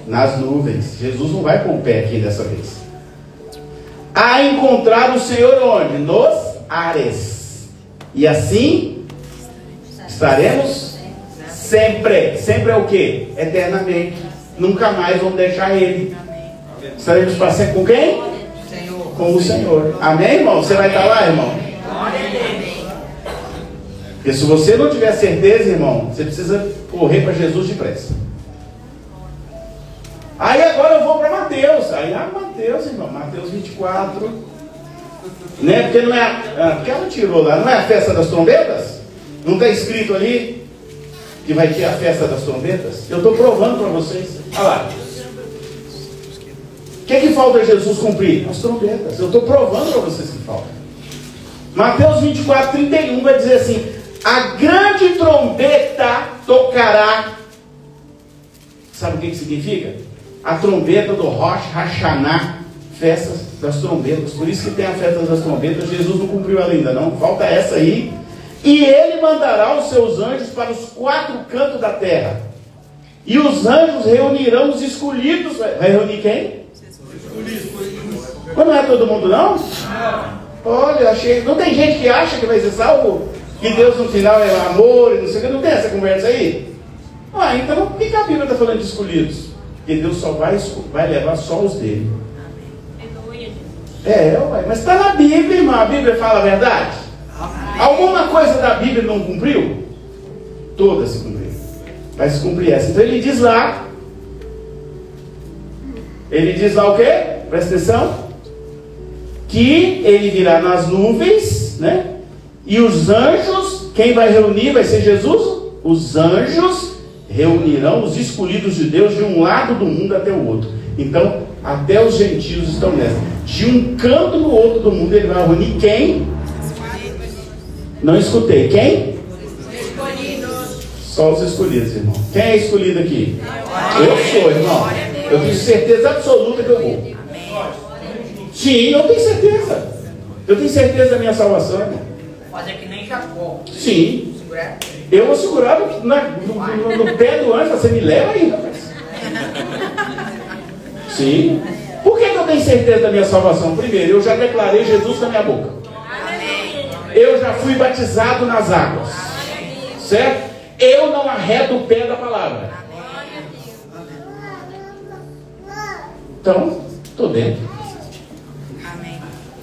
Nas nuvens. Jesus não vai com o pé aqui dessa vez. A encontrar o Senhor onde? Nos ares. E assim estaremos sempre. Sempre é o quê? Eternamente. Nunca mais vamos deixar ele. Estaremos para sempre com quem? Com o Senhor. Amém, irmão? Você vai estar lá, irmão? Porque se você não tiver certeza, irmão, você precisa correr para Jesus depressa. Aí agora eu vou para Mateus. Aí, Mateus, irmão, Mateus 24. Né? Porque não é. Porque ela tirou lá, não é a festa das trombetas? Não está escrito ali que vai ter a festa das trombetas? Eu estou provando para vocês. Olha lá. O que falta Jesus cumprir? As trombetas. Eu estou provando para vocês que falta. Mateus 24, 31 vai dizer assim: a grande trombeta tocará. Sabe o que significa? A trombeta do Rosh Hashanah, festa das trombetas. Por isso que tem a festa das trombetas. Jesus não cumpriu ela ainda não, falta essa aí. E ele mandará os seus anjos para os 4 cantos da terra, e os anjos reunirão os escolhidos. Vai reunir quem? Mas não é todo mundo não? Olha, achei. Não tem gente que acha que vai ser salvo, que Deus no final é amor e não sei o que. Não tem essa conversa aí? Então por que a Bíblia está falando de escolhidos? Porque Deus só vai levar só os dele. Mas está na Bíblia, irmão. A Bíblia fala a verdade. Alguma coisa da Bíblia não cumpriu? Toda se cumpriu. Vai se cumprir essa. Então ele diz lá. Ele diz lá o quê? Presta atenção. Que ele virá nas nuvens, né? E os anjos, quem vai reunir vai ser Jesus? Os anjos reunirão os escolhidos de Deus de um lado do mundo até o outro. Então, até os gentios estão nessa. De um canto no outro do mundo, ele vai reunir quem? Não escutei. Quem? Escolhidos. Só os escolhidos, irmão. Quem é escolhido aqui? Eu sou, irmão. Eu tenho certeza absoluta que eu vou. Sim, eu tenho certeza. Eu tenho certeza da minha salvação, irmão. Fazer que nem Jacó. Sim. Eu vou segurar no pé do anjo. Você me leva aí, rapaz. Sim. Por que eu tenho certeza da minha salvação? Primeiro, eu já declarei Jesus na minha boca. Eu já fui batizado nas águas. Certo? Eu não arredo o pé da palavra. Então, estou dentro.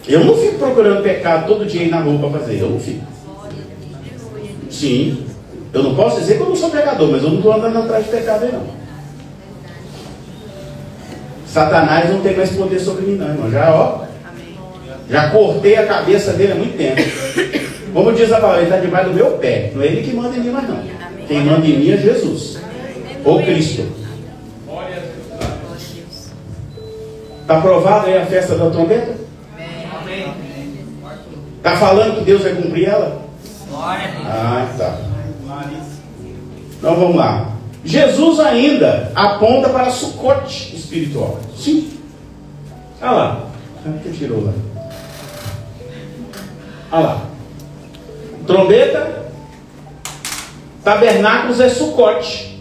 Eu não fico procurando pecado todo dia aí na rua para fazer. Eu não fico. Sim. Eu não posso dizer que eu não sou pecador, mas eu não estou andando atrás de pecado aí não. Satanás não tem mais poder sobre mim não, irmão. Já cortei a cabeça dele há muito tempo. Como diz a palavra, ele está debaixo do meu pé. Não é ele que manda em mim mais não. Quem manda em mim é Jesus. Ou Cristo. Está aprovada aí a festa da trombeta? Está falando que Deus vai cumprir ela? Ah, tá. Então vamos lá. Jesus ainda aponta para Sucote espiritual. Sim. Olha lá. Que tirou lá. Olha lá. Trombeta. Tabernáculos é Sucote.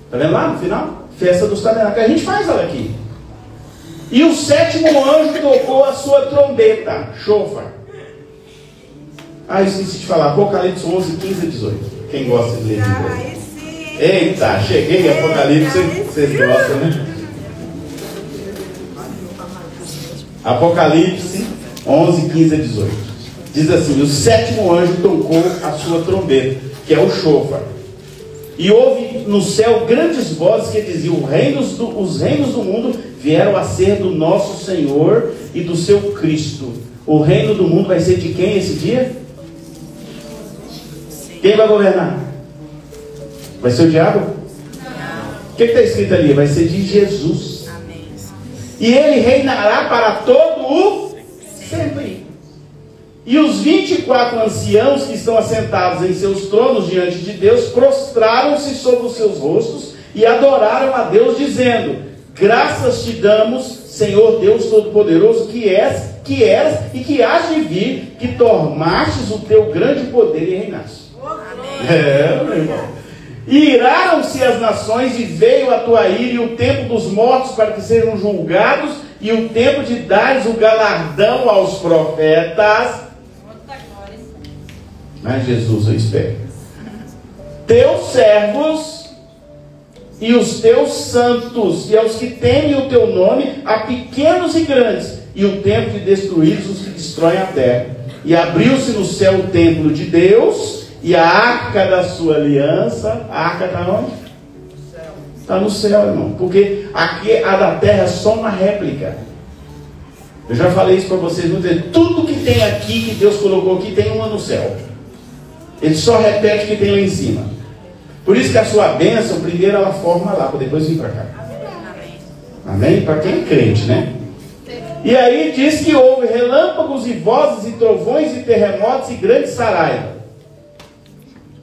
Está vendo lá no final? Festa dos tabernáculos. A gente faz ela aqui. E o sétimo anjo tocou a sua trombeta. Shofar. Ah, eu esqueci de falar. Apocalipse 11, 15 e 18. Quem gosta de ler Bíblia? Eita, cheguei em Apocalipse. Vocês gostam, né? Apocalipse 11, 15 e 18. Diz assim: o sétimo anjo tocou a sua trombeta, que é o shofar. E houve no céu grandes vozes que diziam: os reinos do mundo vieram a ser do nosso Senhor e do seu Cristo. O reino do mundo vai ser de quem esse dia? Quem vai governar? Vai ser o diabo? O que está escrito ali? Vai ser de Jesus. Amém. E ele reinará para todo o sempre. E os 24 anciãos que estão assentados em seus tronos diante de Deus prostraram-se sobre os seus rostos e adoraram a Deus, dizendo: graças te damos, Senhor Deus Todo-Poderoso, que eras e que hás de vir, que tornastes o teu grande poder e reinaste. Meu irmão. E iraram-se as nações, e veio a tua ira e o tempo dos mortos para que sejam julgados, e o tempo de dares o galardão aos profetas. Mas Jesus, eu espero. Teus servos e os teus santos, e aos que temem o teu nome, a pequenos e grandes, e o tempo de destruir os que destroem a terra. E abriu-se no céu o templo de Deus, e a arca da sua aliança. A arca está onde? Está no céu, irmão. Porque aqui a da terra é só uma réplica. Eu já falei isso para vocês. Não dizer, tudo que tem aqui, que Deus colocou aqui, tem uma no céu. Ele só repete o que tem lá em cima. Por isso que a sua bênção, primeiro ela forma lá, para depois vir para cá. Amém? Para quem é crente, né? E aí diz que houve relâmpagos e vozes e trovões e terremotos e grande saraiva.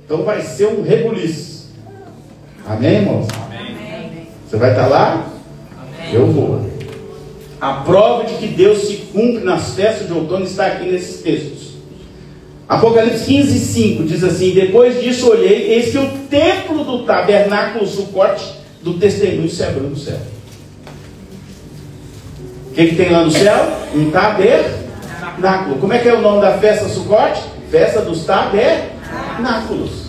Então vai ser um rebuliço. Amém, irmãos? Amém. Você vai estar lá? Amém. Eu vou. A prova de que Deus se cumpre nas festas de outono está aqui nesses textos. Apocalipse 15, 5 diz assim: depois disso olhei, eis que o templo do tabernáculo Sucote do testemunho se abriu no céu. O que tem lá no céu? Um tabernáculo. Como é que é o nome da festa Sucote? Festa dos tabernáculos.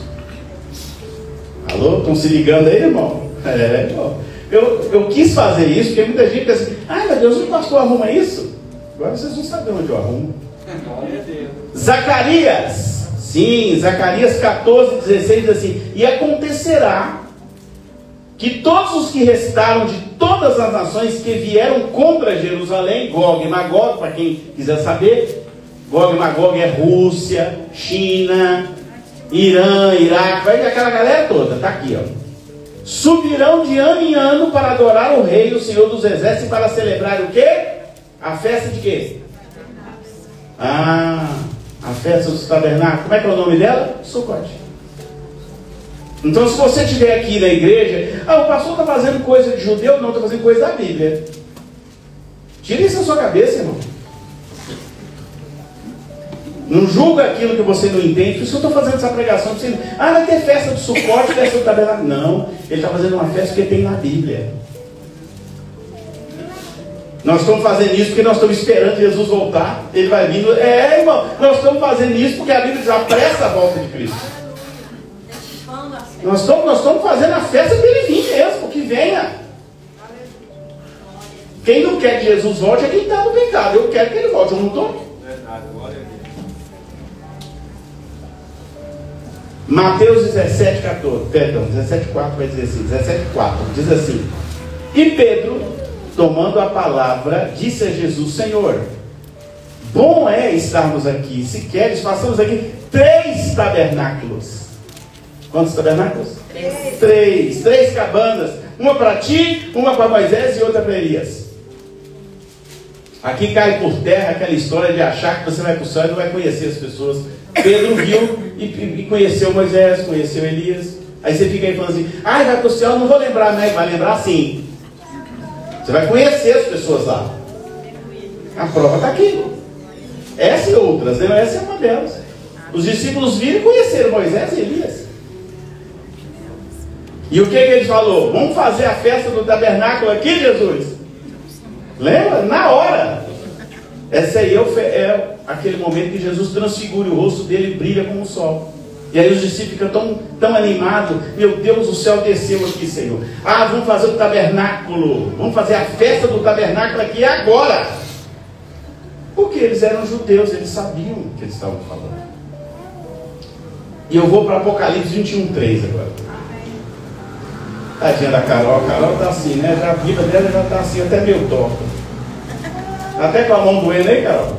Alô? Estão se ligando aí, irmão? Irmão. Eu quis fazer isso, porque muita gente pensa assim: ai meu Deus, o pastor arruma isso? Agora vocês vão saber onde eu arrumo. Zacarias, sim, Zacarias 14, 16 diz assim: e acontecerá que todos os que restaram de todas as nações que vieram contra Jerusalém, Gog e Magog, para quem quiser saber, Gog e Magog é Rússia, China, Irã, Iraque, vai aquela galera toda, está aqui, ó. Subirão de ano em ano para adorar o Rei, o Senhor dos Exércitos, para celebrar o quê? A festa de quê? A festa dos tabernáculos. Como é que é o nome dela? Sucote. Então, se você estiver aqui na igreja, o pastor está fazendo coisa de judeu, não, está fazendo coisa da Bíblia. Tira isso da sua cabeça, irmão. Não julga aquilo que você não entende. Por isso que eu estou fazendo essa pregação. Vai ter festa do Sucote, festa do tabernáculo. Não, ele está fazendo uma festa que tem na Bíblia. Nós estamos fazendo isso porque nós estamos esperando Jesus voltar. Ele vai vindo. Irmão, nós estamos fazendo isso porque a Bíblia já apressa a volta de Cristo. Nós estamos fazendo a festa para ele vir mesmo, que venha. Quem não quer que Jesus volte é quem está no pecado. Eu quero que ele volte, eu não estou. Mateus 17, 14, perdão, 17, 4 vai dizer assim, 17, 4, diz assim: e Pedro, tomando a palavra, disse a Jesus: Senhor, bom é estarmos aqui, se queres, façamos aqui 3 tabernáculos. Quantos tabernáculos? 3 cabanas, uma para ti, uma para Moisés e outra para Elias. Aqui cai por terra aquela história de achar que você vai para o céu e não vai conhecer as pessoas. Pedro viu e conheceu Moisés, conheceu Elias. Aí você fica aí falando assim: vai para o céu, não vou lembrar, né? Vai lembrar sim. Você vai conhecer as pessoas lá. A prova está aqui. Essa e outras, né? Essa é uma delas. Os discípulos viram e conheceram Moisés e Elias. E o que ele falou? Vamos fazer a festa do tabernáculo aqui, Jesus? Lembra? Na hora. Essa aí é aquele momento que Jesus transfigura, o rosto dele brilha como o sol. E aí os discípulos ficam tão animados. Meu Deus, o céu desceu aqui, Senhor. Vamos fazer o tabernáculo. Vamos fazer a festa do tabernáculo aqui agora. Porque eles eram judeus, eles sabiam o que eles estavam falando. E eu vou para Apocalipse 21:3 agora. Tadinha da Carol. A Carol está assim, né? Já a vida dela já está assim, até meio torta. Até com a mão doendo, hein, Carol?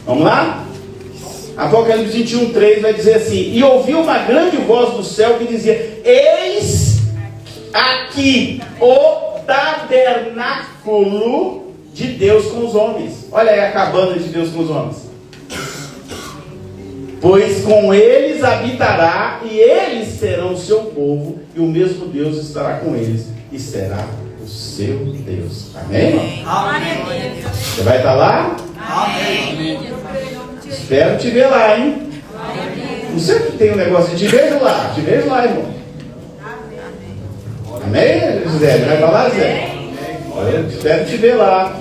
Vamos lá? Apocalipse 21:3 vai dizer assim: e ouviu uma grande voz do céu que dizia: eis aqui o tabernáculo de Deus com os homens. Olha aí a cabana de Deus com os homens. Pois com eles habitará, e eles serão o seu povo, e o mesmo Deus estará com eles, e será o seu Deus. Amém, irmão? Amém. Você vai estar lá? Amém. Espero te ver lá, hein? Não sei que tem um negócio de te vejo lá, irmão. Amém, José? Vai estar lá, Zé? Eu espero te ver lá.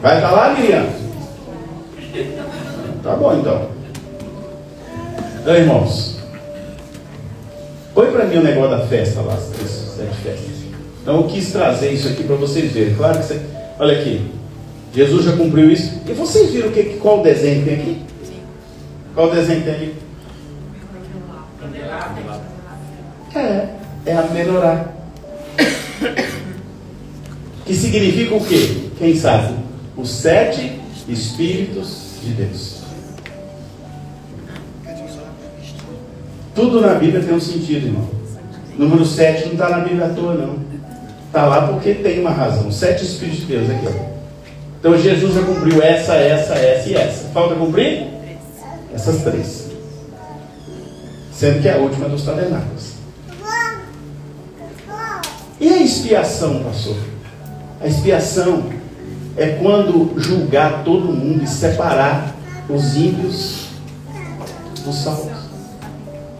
Vai estar lá, Miriam? Tá bom, então. Então, irmãos, põe para mim o negócio da festa lá, as 7 festas. Então, eu quis trazer isso aqui para vocês verem. Claro que você... Olha aqui. Jesus já cumpriu isso. E vocês viram qual desenho tem aqui? Qual desenho tem aqui? É a menorá. Que significa o quê? Quem sabe? Os 7 Espíritos de Deus. Tudo na Bíblia tem um sentido, irmão. Número 7 não está na Bíblia à toa, não. Está lá porque tem uma razão. 7 Espíritos de Deus aqui, ó. Então Jesus já cumpriu essa e essa. Falta cumprir? Essas 3. Sendo que é a última dos tabernáculos. E a expiação, pastor? A expiação é quando julgar todo mundo e separar os ímpios dos salvos.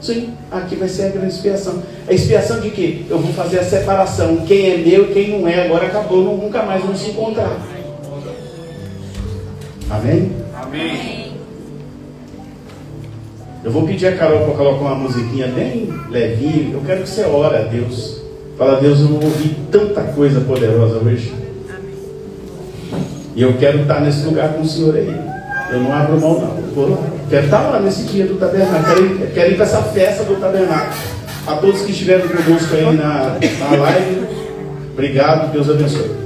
Sim, aqui vai ser a grande expiação. A expiação de quê? Eu vou fazer a separação. Quem é meu e quem não é, agora acabou, nunca mais vão se encontrar. Amém? Amém. Eu vou pedir a Carol para colocar uma musiquinha bem levinha. Eu quero que você ore a Deus. Fala: Deus, eu não ouvi tanta coisa poderosa hoje. E eu quero estar nesse lugar com o Senhor aí. Eu não abro mão, não. Eu vou lá. Quero estar lá nesse dia do tabernáculo. Quero ir para essa festa do tabernáculo. A todos que estiveram conosco aí na live, obrigado, Deus abençoe.